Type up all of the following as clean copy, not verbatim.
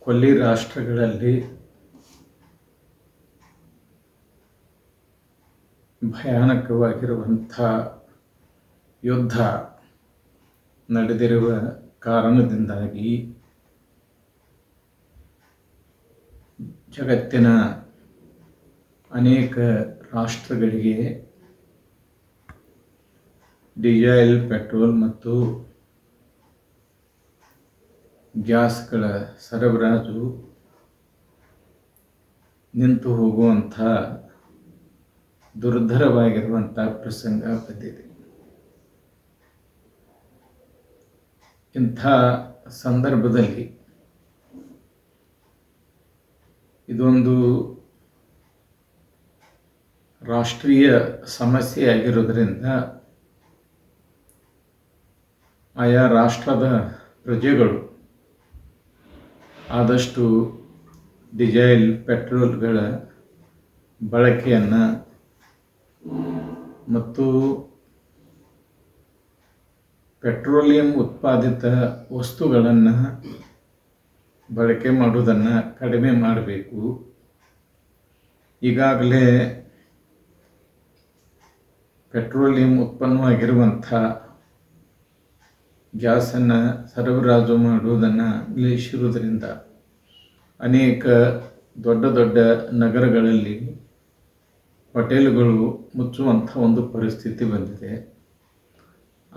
ಕೊಲ್ಲಿ ರಾಷ್ಟ್ರಗಳಲ್ಲಿ ಭಯಾನಕವಾಗಿರುವಂಥ ಯುದ್ಧ ನಡೆದಿರುವ ಕಾರಣದಿಂದಾಗಿ ಜಗತ್ತಿನ ಅನೇಕ ರಾಷ್ಟ್ರಗಳಿಗೆ ಡೀಸೆಲ್, ಪೆಟ್ರೋಲ್ ಮತ್ತು ಗ್ಯಾಸ್ಗಳ ಸರಬರಾಜು ನಿಂತು ಹೋಗುವಂಥ ದುರ್ಧರವಾಗಿರುವಂಥ ಪ್ರಸಂಗ ಬಂದಿದೆ. ಇಂಥ ಸಂದರ್ಭದಲ್ಲಿ ಇದೊಂದು ರಾಷ್ಟ್ರೀಯ ಸಮಸ್ಯೆಯಾಗಿರೋದ್ರಿಂದ ಆಯಾ ರಾಷ್ಟ್ರದ ಪ್ರಜೆಗಳು ಆದಷ್ಟು ಡೀಸೆಲ್, ಪೆಟ್ರೋಲ್ಗಳ ಬಳಕೆಯನ್ನು ಮತ್ತು ಪೆಟ್ರೋಲಿಯಂ ಉತ್ಪಾದಿತ ವಸ್ತುಗಳನ್ನು ಬಳಕೆ ಮಾಡುವುದನ್ನು ಕಡಿಮೆ ಮಾಡಬೇಕು. ಈಗಾಗಲೇ ಪೆಟ್ರೋಲಿಯಂ ಉತ್ಪನ್ನವಾಗಿರುವಂಥ ಗ್ಯಾಸನ್ನು ಸರಬರಾಜು ಮಾಡುವುದನ್ನು ನಿಲ್ಲಿಸಿರುವುದರಿಂದ ಅನೇಕ ದೊಡ್ಡ ದೊಡ್ಡ ನಗರಗಳಲ್ಲಿ ಹೋಟೆಲ್ಗಳು ಮುಚ್ಚುವಂಥ ಒಂದು ಪರಿಸ್ಥಿತಿ ಬಂದಿದೆ.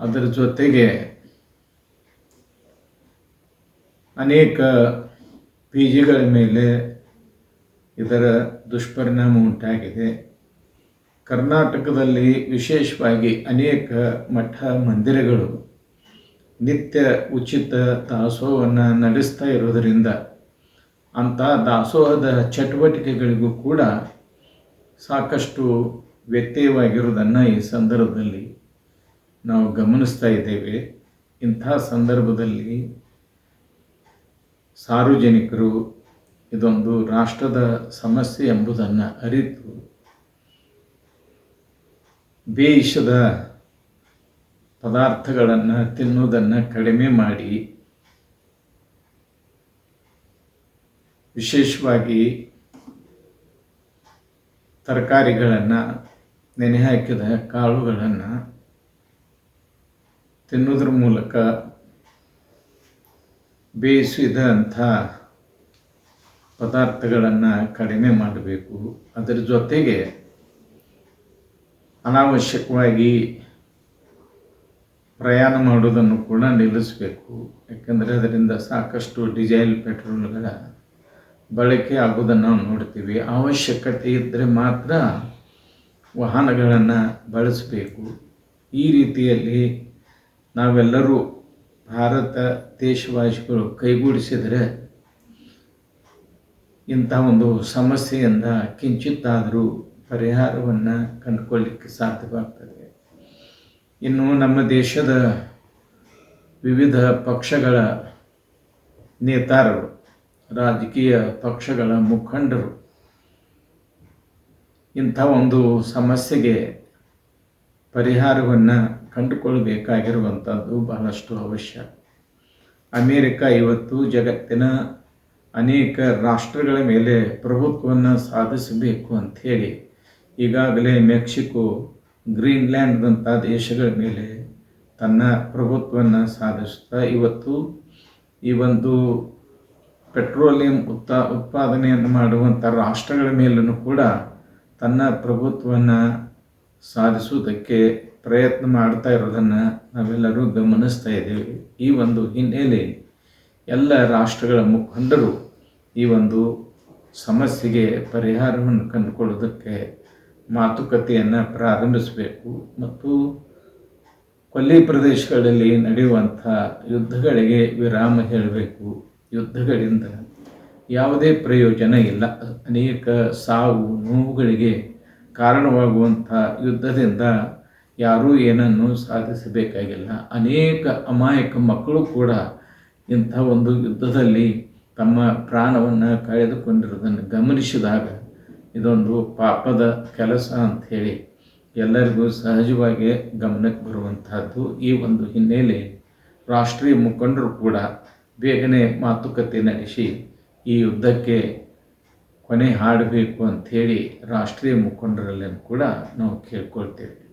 ಅದರ ಜೊತೆಗೆ ಅನೇಕ ಪಿಜಿಗಳ ಮೇಲೆ ಇದರ ದುಷ್ಪರಿಣಾಮ ಉಂಟಾಗಿದೆ. ಕರ್ನಾಟಕದಲ್ಲಿ ವಿಶೇಷವಾಗಿ ಅನೇಕ ಮಠ ಮಂದಿರಗಳು ನಿತ್ಯ ಉಚಿತ ದಾಸೋಹವನ್ನು ನಡೆಸ್ತಾ ಇರೋದರಿಂದ ಅಂಥ ದಾಸೋಹದ ಚಟುವಟಿಕೆಗಳಿಗೂ ಕೂಡ ಸಾಕಷ್ಟು ವ್ಯತ್ಯಯವಾಗಿರುವುದನ್ನು ಈ ಸಂದರ್ಭದಲ್ಲಿ ನಾವು ಗಮನಿಸ್ತಾ ಇದ್ದೇವೆ. ಇಂಥ ಸಂದರ್ಭದಲ್ಲಿ ಸಾರ್ವಜನಿಕರು ಇದೊಂದು ರಾಷ್ಟ್ರದ ಸಮಸ್ಯೆ ಎಂಬುದನ್ನು ಅರಿತು ಬೇಯಿಸಿದ ಪದಾರ್ಥಗಳನ್ನು ತಿನ್ನುವುದನ್ನು ಕಡಿಮೆ ಮಾಡಿ, ವಿಶೇಷವಾಗಿ ತರಕಾರಿಗಳನ್ನು, ನೆನೆ ಹಾಕಿದ ಕಾಳುಗಳನ್ನು ತಿನ್ನುವುದರ ಮೂಲಕ ಬೇಯಿಸಿದಂಥ ಪದಾರ್ಥಗಳನ್ನು ಕಡಿಮೆ ಮಾಡಬೇಕು. ಅದರ ಜೊತೆಗೆ ಅನಾವಶ್ಯಕವಾಗಿ ಪ್ರಯಾಣ ಮಾಡುವುದನ್ನು ಕೂಡ ನಿಲ್ಲಿಸಬೇಕು. ಯಾಕೆಂದರೆ ಅದರಿಂದ ಸಾಕಷ್ಟು ಡೀಸೆಲ್, ಪೆಟ್ರೋಲ್ಗಳ ಬಳಕೆ ಆಗುವುದನ್ನು ನಾವು ನೋಡ್ತೀವಿ. ಅವಶ್ಯಕತೆ ಇದ್ದರೆ ಮಾತ್ರ ವಾಹನಗಳನ್ನು ಬಳಸಬೇಕು. ಈ ರೀತಿಯಲ್ಲಿ ನಾವೆಲ್ಲರೂ ಭಾರತ ದೇಶವಾಸಿಗಳು ಕೈಗೂಡಿಸಿದರೆ ಇಂಥ ಒಂದು ಸಮಸ್ಯೆಯಿಂದ ಕಿಂಚಿತ್ತಾದರೂ ಪರಿಹಾರವನ್ನು ಕಂಡುಕೊಳ್ಳಲಿಕ್ಕೆ ಸಾಧ್ಯವಾಗ್ತದೆ. ಇನ್ನು ನಮ್ಮ ದೇಶದ ವಿವಿಧ ಪಕ್ಷಗಳ ನೇತಾರರು, ರಾಜಕೀಯ ಪಕ್ಷಗಳ ಮುಖಂಡರು ಇಂಥ ಒಂದು ಸಮಸ್ಯೆಗೆ ಪರಿಹಾರವನ್ನು ಕಂಡುಕೊಳ್ಳಬೇಕಾಗಿರುವಂಥದ್ದು ಬಹಳಷ್ಟು ಅವಶ್ಯ. ಅಮೇರಿಕ ಇವತ್ತು ಜಗತ್ತಿನ ಅನೇಕ ರಾಷ್ಟ್ರಗಳ ಮೇಲೆ ಪ್ರಭುತ್ವವನ್ನು ಸಾಧಿಸಬೇಕು ಅಂಥೇಳಿ ಈಗಾಗಲೇ ಮೆಕ್ಸಿಕೋ, ಗ್ರೀನ್ಲ್ಯಾಂಡ್ದಂಥ ದೇಶಗಳ ಮೇಲೆ ತನ್ನ ಪ್ರಭುತ್ವವನ್ನು ಸಾಧಿಸುತ್ತಾ ಇವತ್ತು ಈ ಒಂದು ಪೆಟ್ರೋಲಿಯಂ ಉತ್ಪಾದನೆಯನ್ನು ಮಾಡುವಂಥ ರಾಷ್ಟ್ರಗಳ ಮೇಲೂ ಕೂಡ ತನ್ನ ಪ್ರಭುತ್ವವನ್ನು ಸಾಧಿಸುವುದಕ್ಕೆ ಪ್ರಯತ್ನ ಮಾಡ್ತಾ ಇರೋದನ್ನು ನಾವೆಲ್ಲರೂ ಗಮನಿಸ್ತಾ ಇದ್ದೇವೆ. ಈ ಒಂದು ಹಿನ್ನೆಲೆ ಎಲ್ಲ ರಾಷ್ಟ್ರಗಳ ಮುಖಂಡರು ಈ ಒಂದು ಸಮಸ್ಯೆಗೆ ಪರಿಹಾರವನ್ನು ಕಂಡುಕೊಳ್ಳೋದಕ್ಕೆ ಮಾತುಕತೆಯನ್ನು ಪ್ರಾರಂಭಿಸಬೇಕು ಮತ್ತು ಕೊಲ್ಲಿ ಪ್ರದೇಶಗಳಲ್ಲಿ ನಡೆಯುವಂಥ ಯುದ್ಧಗಳಿಗೆ ವಿರಾಮ ಹೇಳಬೇಕು. ಯುದ್ಧಗಳಿಂದ ಯಾವುದೇ ಪ್ರಯೋಜನ ಇಲ್ಲ. ಅನೇಕ ಸಾವು ನೋವುಗಳಿಗೆ ಕಾರಣವಾಗುವಂಥ ಯುದ್ಧದಿಂದ ಯಾರೂ ಏನನ್ನು ಸಾಧಿಸಬೇಕಾಗಿಲ್ಲ. ಅನೇಕ ಅಮಾಯಕ ಮಕ್ಕಳು ಕೂಡ ಇಂಥ ಒಂದು ಯುದ್ಧದಲ್ಲಿ ತಮ್ಮ ಪ್ರಾಣವನ್ನು ಕಳೆದುಕೊಂಡಿರುವುದನ್ನು ಗಮನಿಸಿದಾಗ ಇದೊಂದು ಪಾಪದ ಕೆಲಸ ಅಂಥೇಳಿ ಎಲ್ಲರಿಗೂ ಸಹಜವಾಗಿ ಗಮನಕ್ಕೆ ಬರುವಂತಹದ್ದು. ಈ ಒಂದು ಹಿನ್ನೆಲೆ ರಾಷ್ಟ್ರೀಯ ಮುಖಂಡರು ಕೂಡ ಬೇಗನೆ ಮಾತುಕತೆ ನಡೆಸಿ ಈ ಯುದ್ಧಕ್ಕೆ ಕೊನೆ ಹಾಡಬೇಕು ಅಂಥೇಳಿ ರಾಷ್ಟ್ರೀಯ ಮುಖಂಡರಲ್ಲಿ ಕೂಡ ನಾವು ಕೇಳ್ಕೊಳ್ತೇವೆ.